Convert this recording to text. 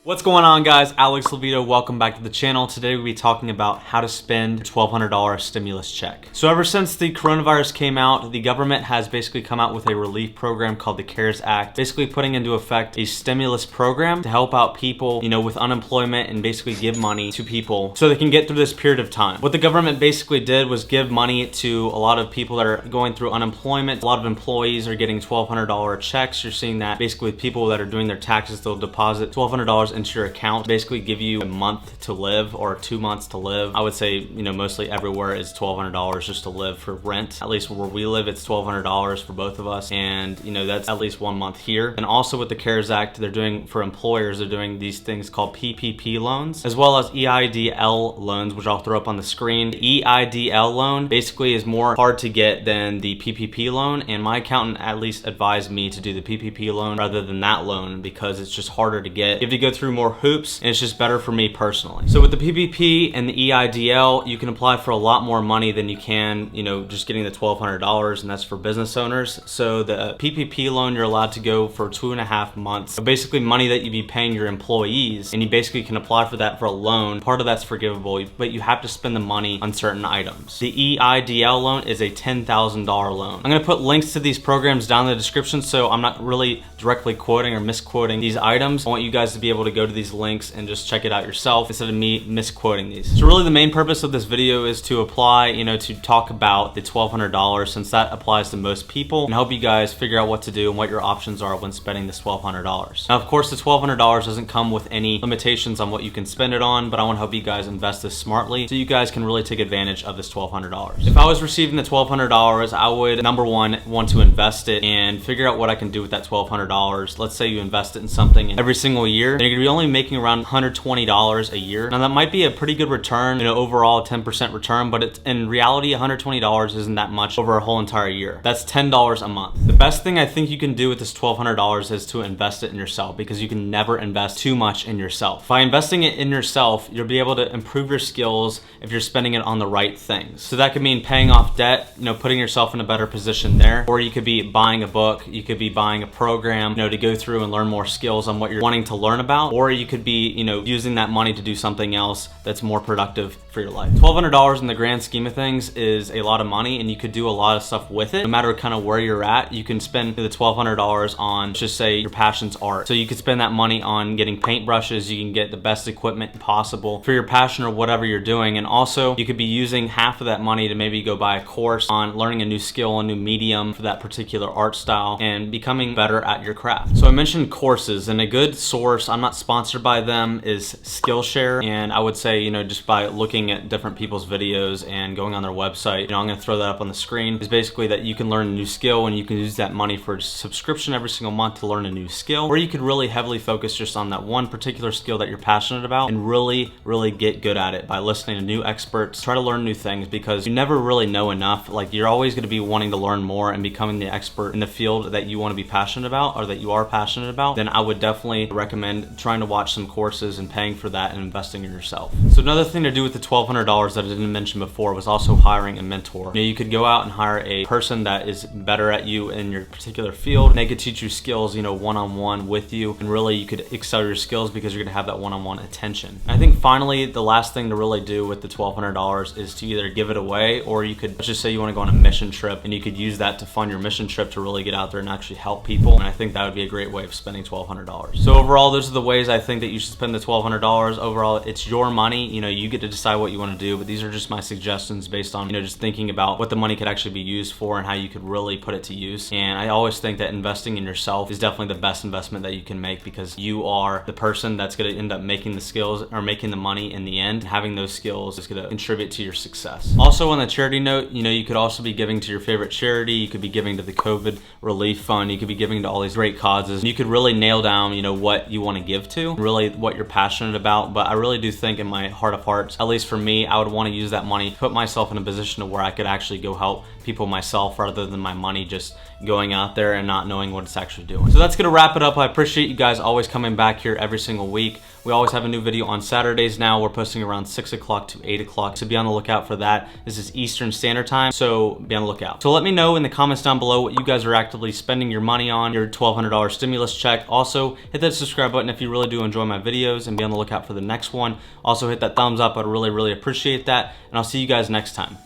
What's going on, guys? Alex Leveto, welcome back to the channel. Today we'll be talking about how to spend a $1,200 stimulus check. So ever since the coronavirus came out, the government has basically come out with a relief program called the CARES Act, basically putting into effect a stimulus program to help out people, with unemployment and basically give money to people so they can get through this period of time. What the government basically did was give money to a lot of people that are going through unemployment. A lot of employees are getting $1,200 checks. You're seeing that basically with people that are doing their taxes, they'll deposit $1,200 into your account, basically give you a month to live or 2 months to live. I would say, mostly everywhere is $1,200 just to live for rent. At least where we live, it's $1,200 for both of us. And, that's at least 1 month here. And also with the CARES Act, they're doing for employers, they're doing these things called PPP loans, as well as EIDL loans, which I'll throw up on the screen. The EIDL loan basically is more hard to get than the PPP loan. And my accountant at least advised me to do the PPP loan rather than that loan because it's just harder to get. You have to go through more hoops and it's just better for me personally. So with the PPP and the EIDL, you can apply for a lot more money than you can, just getting the $1,200, and that's for business owners. So the PPP loan, you're allowed to go for 2.5 months. So basically money that you'd be paying your employees, and you basically can apply for that for a loan. Part of that's forgivable, but you have to spend the money on certain items. The EIDL loan is a $10,000 loan. I'm gonna put links to these programs down in the description, so I'm not really directly quoting or misquoting these items. I want you guys to be able to go to these links and just check it out yourself instead of me misquoting these. So really the main purpose of this video is to apply, to talk about the $1,200, since that applies to most people, and help you guys figure out what to do and what your options are when spending this $1,200. Now, of course, the $1,200 doesn't come with any limitations on what you can spend it on, but I want to help you guys invest this smartly so you guys can really take advantage of this $1,200. If I was receiving the $1,200, I would, number one, want to invest it and figure out what I can do with that $1,200. Let's say you invest it in something every single year, and you're gonna be only making around $120 a year. Now that might be a pretty good return, overall 10% return, but it's in reality, $120 isn't that much over a whole entire year. That's $10 a month. The best thing I think you can do with this $1,200 is to invest it in yourself, because you can never invest too much in yourself. By investing it in yourself, you'll be able to improve your skills if you're spending it on the right things. So that could mean paying off debt, putting yourself in a better position there, or you could be buying a book, you could be buying a program, to go through and learn more skills on what you're wanting to learn about, or you could be, using that money to do something else that's more productive for your life. $1,200 in the grand scheme of things is a lot of money, and you could do a lot of stuff with it. No matter kind of where you're at, you can spend the $1,200 on, just say your passion's art. So you could spend that money on getting paintbrushes, you can get the best equipment possible for your passion or whatever you're doing. And also you could be using half of that money to maybe go buy a course on learning a new skill, a new medium for that particular art style, and becoming better at your craft. So I mentioned courses, and a good source, I'm not sponsored by them, is Skillshare. And I would say, just by looking at different people's videos and going on their website, I'm gonna throw that up on the screen, is basically that you can learn a new skill and you can use that money for a subscription every single month to learn a new skill, or you could really heavily focus just on that one particular skill that you're passionate about and really get good at it by listening to new experts. Try to learn new things, because you never really know enough. Like, you're always going to be wanting to learn more and becoming the expert in the field that you want to be passionate about, or that you are passionate about. Then I would definitely recommend trying to watch some courses and paying for that and investing in yourself. So another thing to do with the $1,200 that I didn't mention before was also hiring a mentor. You could go out and hire a person that is better at you in your particular field, and they could teach you skills, one-on-one with you, and really you could excel your skills because you're gonna have that one-on-one attention. I think finally, the last thing to really do with the $1,200 is to either give it away, or you could, let's just say you wanna go on a mission trip, and you could use that to fund your mission trip to really get out there and actually help people. And I think that would be a great way of spending $1,200. So overall, those are the ways I think that you should spend the $1,200. Overall, it's your money, you get to decide what you wanna do, but these are just my suggestions based on, just thinking about what the money could actually be used for and how you could really put it to use. And I always think that investing in yourself is definitely the best investment that you can make, because you are the person that's gonna end up making the skills or making the money in the end. Having those skills is gonna contribute to your success. Also, on the charity note, you could also be giving to your favorite charity. You could be giving to the COVID relief fund. You could be giving to all these great causes. You could really nail down, what you want to give to, really what you're passionate about. But I really do think in my heart of hearts, at least for me, I would want to use that money to put myself in a position to where I could actually go help people myself, rather than my money just going out there and not knowing what it's actually doing. So that's gonna wrap it up. I appreciate you guys always coming back here every single week. We always have a new video on Saturdays now. We're posting around 6 o'clock to 8 o'clock, so be on the lookout for that. This is Eastern Standard Time, so be on the lookout. So let me know in the comments down below what you guys are actively spending your money on, your $1,200 stimulus check. Also, hit that subscribe button if you really do enjoy my videos and be on the lookout for the next one. Also hit that thumbs up, I'd really appreciate that, and I'll see you guys next time.